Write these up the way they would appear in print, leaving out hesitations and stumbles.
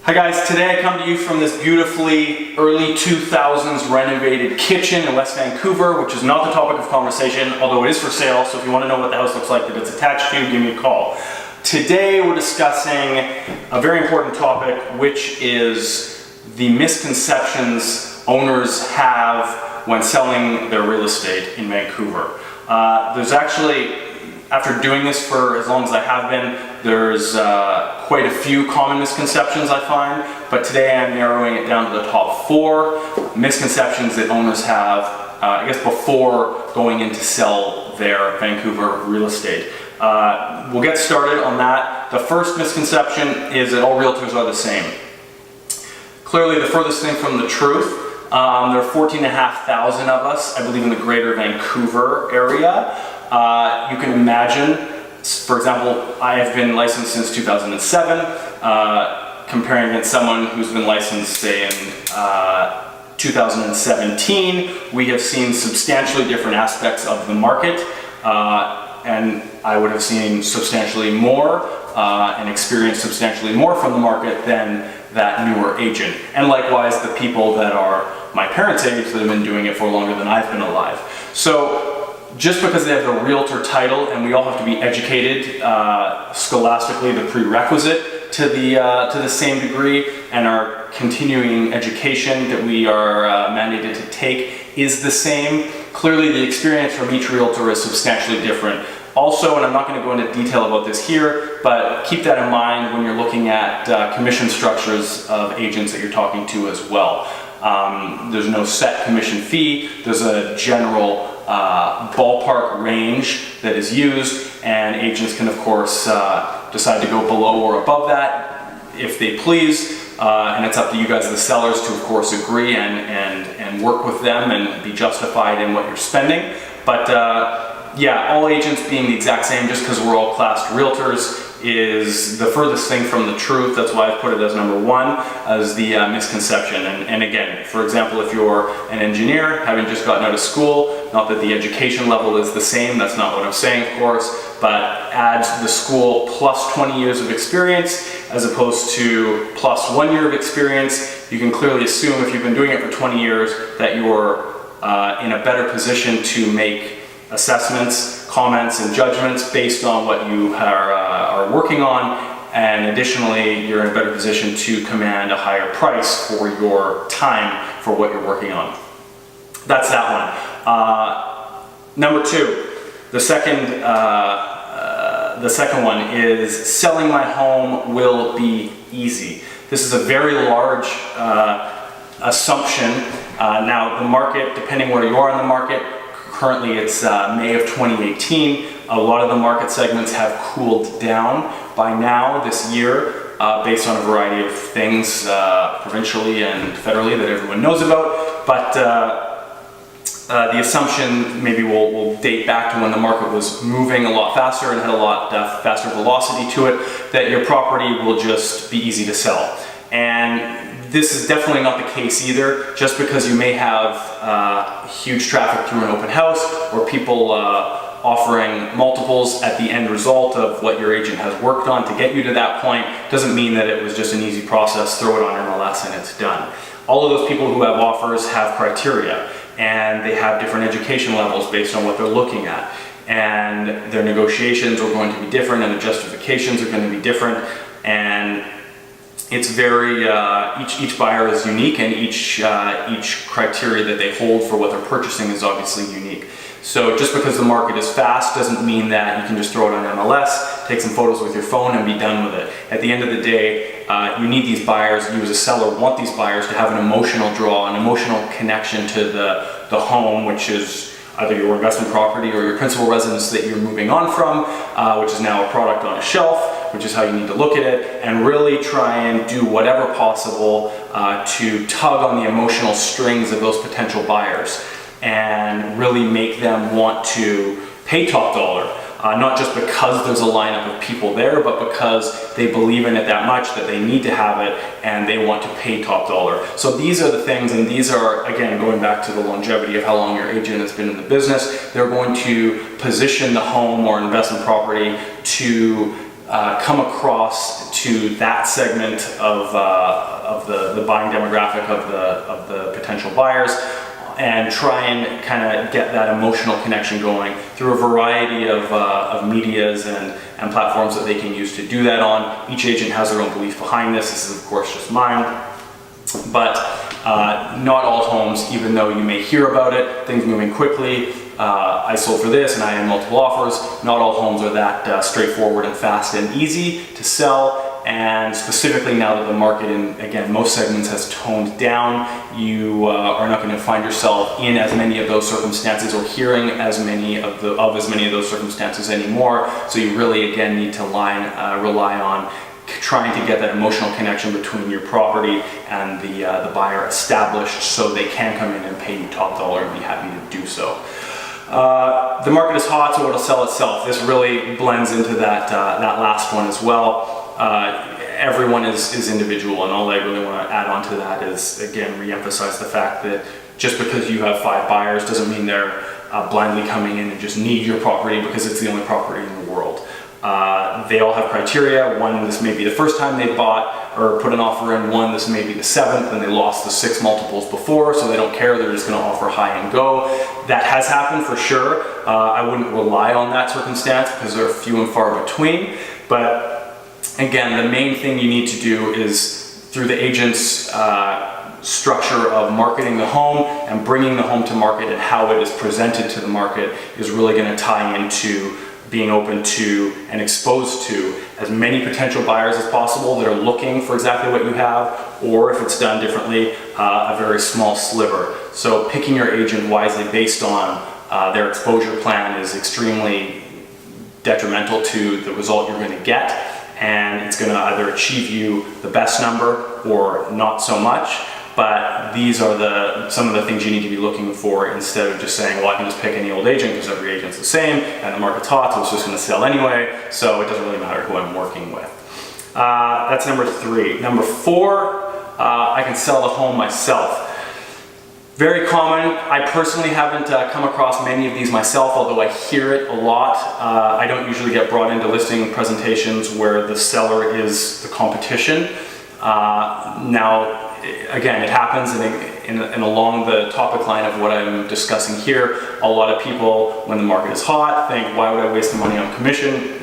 Hi guys, today I come to you from this beautifully early 2000s renovated kitchen in West Vancouver, which is not the topic of conversation, although it is for sale, so if you want to know what the house looks like that it's attached to, give me a call. Today we're discussing a very important topic, which is the misconceptions owners have when selling their real estate in Vancouver. There's actually, after doing this for as long as I have been, there's quite a few common misconceptions I find, but today I'm narrowing it down to the top 4 misconceptions that owners have, I guess, before going in to sell their Vancouver real estate. We'll get started on that. The first misconception is that all realtors are the same. Clearly the furthest thing from the truth. There are 14,500 of us, I believe, in the greater Vancouver area. You can imagine, for example, I have been licensed since 2007, comparing against someone who's been licensed, say, in 2017, we have seen substantially different aspects of the market, and I would have seen substantially more and experienced substantially more from the market than that newer agent. And likewise, the people that are my parents' age that have been doing it for longer than I've been alive. So just because they have the realtor title, and we all have to be educated scholastically, the prerequisite to the same degree, and our continuing education that we are mandated to take is the same. Clearly the experience from each realtor is substantially different. Also, and I'm not going to go into detail about this here, but keep that in mind when you're looking at commission structures of agents that you're talking to as well. There's no set commission fee. There's a general ballpark range that is used, and agents can of course decide to go below or above that if they please, and it's up to you guys, the sellers, to of course agree and work with them and be justified in what you're spending. But yeah, all agents being the exact same just because we're all classed realtors is the furthest thing from the truth. That's why I've put it as number 1 as the misconception. And again, for example, if you're an engineer having just gotten out of school, not that the education level is the same, that's not what I'm saying, of course, but add the school plus 20 years of experience as opposed to plus 1 year of experience, you can clearly assume, if you've been doing it for 20 years, that you're in a better position to make assessments, comments, and judgments based on what you are working on, and additionally you're in a better position to command a higher price for your time for what you're working on. That's that one. Number 2, the second one is selling my home will be easy. This is a very large assumption. Now the market, depending where you are in the market, currently it's May of 2018. A lot of the market segments have cooled down by now this year based on a variety of things provincially and federally that everyone knows about. But the assumption maybe will date back to when the market was moving a lot faster and had a lot faster velocity to it, that your property will just be easy to sell. And this is definitely not the case either. Just because you may have huge traffic through an open house or people offering multiples at the end result of what your agent has worked on to get you to that point doesn't mean that it was just an easy process, throw it on MLS and it's done. All of those people who have offers have criteria, and they have different education levels based on what they're looking at, and their negotiations are going to be different and the justifications are going to be different, and it's very, each buyer is unique, and each criteria that they hold for what they're purchasing is obviously unique. So just because the market is fast doesn't mean that you can just throw it on MLS, take some photos with your phone and be done with it. At the end of the day, you need these buyers, you as a seller want these buyers to have an emotional draw, an emotional connection to the home, which is either your investment property or your principal residence that you're moving on from, which is now a product on a shelf, which is how you need to look at it, and really try and do whatever possible to tug on the emotional strings of those potential buyers and really make them want to pay top dollar. Not just because there's a lineup of people there, but because they believe in it that much that they need to have it and they want to pay top dollar. So these are the things, and these are, again, going back to the longevity of how long your agent has been in the business. They're going to position the home or investment property to come across to that segment of the buying demographic of the potential buyers, and try and kind of get that emotional connection going through a variety of medias and platforms that they can use to do that on. Each agent has their own belief behind this. This is of course just mine. But not all homes, even though you may hear about it, things moving quickly, I sold for this and I had multiple offers, not all homes are that straightforward and fast and easy to sell. And specifically now that the market in, again, most segments has toned down, you are not going to find yourself in as many of those circumstances or hearing as many of those circumstances anymore. So you really, again, need to rely on trying to get that emotional connection between your property and the buyer established, so they can come in and pay you top dollar and be happy to do so. The market is hot, so it'll sell itself. This really blends into that last one as well. Everyone is individual, and all I really want to add on to that is, again, re-emphasize the fact that just because you have 5 buyers doesn't mean they're blindly coming in and just need your property because it's the only property in the world. They all have criteria. One, this may be the first time they bought or put an offer in. One, this may be the 7th and they lost the 6 multiples before, so they don't care. They're just going to offer high and go. That has happened for sure. I wouldn't rely on that circumstance because they're few and far between. But again, the main thing you need to do is through the agent's structure of marketing the home and bringing the home to market and how it is presented to the market is really going to tie into being open to and exposed to as many potential buyers as possible that are looking for exactly what you have, or if it's done differently, a very small sliver. So picking your agent wisely based on their exposure plan is extremely detrimental to the result you're going to get, and it's going to either achieve you the best number or not so much. But these are some of the things you need to be looking for, instead of just saying, well, I can just pick any old agent because every agent's the same and the market's hot, so it's just going to sell anyway, so it doesn't really matter who I'm working with. That's number 3. Number 4, I can sell the home myself. Very common. I personally haven't come across many of these myself, although I hear it a lot. I don't usually get brought into listing presentations where the seller is the competition. Now, again, it happens, and along the topic line of what I'm discussing here, a lot of people, when the market is hot, think, why would I waste the money on commission?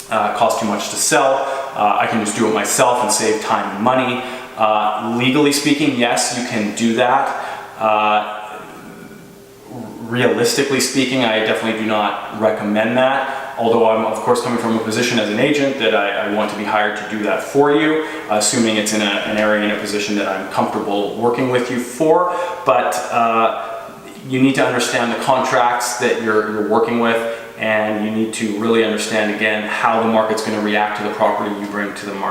Costs too much to sell. I can just do it myself and save time and money. Legally speaking, yes, you can do that. Realistically speaking, I definitely do not recommend that. Although I'm of course coming from a position as an agent that I want to be hired to do that for you, assuming it's in an area, in a position that I'm comfortable working with you for. But you need to understand the contracts that you're working with, and you need to really understand, again, how the market's going to react to the property you bring to them.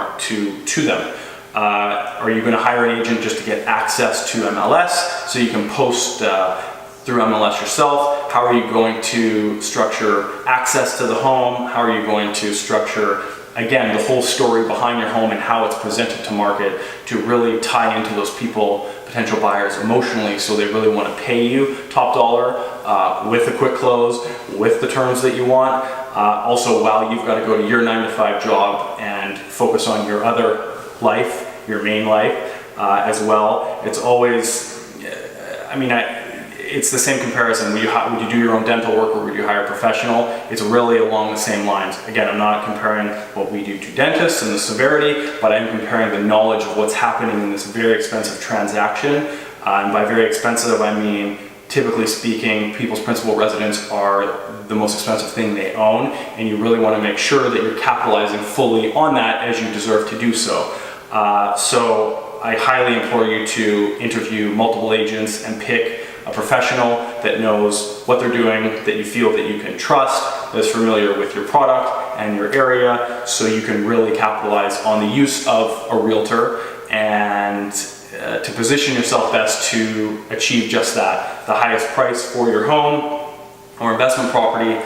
Are you going to hire an agent just to get access to MLS so you can post through MLS yourself? How are you going to structure access to the home? How are you going to structure, again, the whole story behind your home and how it's presented to market to really tie into those people, potential buyers, emotionally, so they really want to pay you top dollar with a quick close, with the terms that you want. Also, while you've got to go to your 9-to-5 job and focus on your other life, your main life as well. It's always, it's the same comparison. Would you do your own dental work or would you hire a professional? It's really along the same lines. Again, I'm not comparing what we do to dentists and the severity, but I'm comparing the knowledge of what's happening in this very expensive transaction. And by very expensive, I mean, typically speaking, people's principal residence are the most expensive thing they own, and you really want to make sure that you're capitalizing fully on that as you deserve to do so. So I highly implore you to interview multiple agents and pick a professional that knows what they're doing, that you feel that you can trust, that is familiar with your product and your area, so you can really capitalize on the use of a realtor and to position yourself best to achieve just that, the highest price for your home or investment property,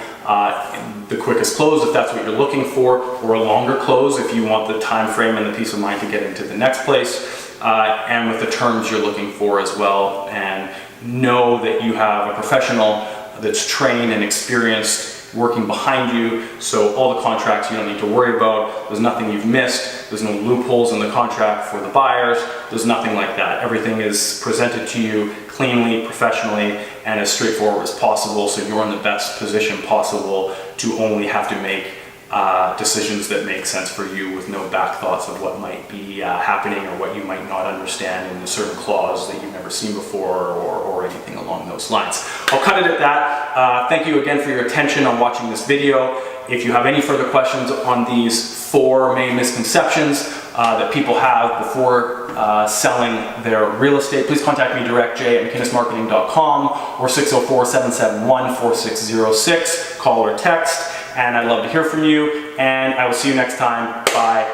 the quickest close if that's what you're looking for, or a longer close if you want the time frame and the peace of mind to get into the next place, and with the terms you're looking for as well. And know that you have a professional that's trained and experienced working behind you, so all the contracts you don't need to worry about. There's nothing you've missed. There's no loopholes in the contract for the buyers. There's nothing like that. Everything is presented to you cleanly, professionally, and as straightforward as possible, so you're in the best position possible to only have to make decisions that make sense for you, with no back thoughts of what might be happening or what you might not understand in a certain clause that you've never seen before, or anything along those lines. I'll cut it at that. Thank you again for your attention on watching this video. If you have any further questions on these 4 main misconceptions that people have before selling their real estate, please contact me direct, j@McInnesMarketing.com, or 604-771-4606, call or text. And I'd love to hear from you, and I will see you next time. Bye.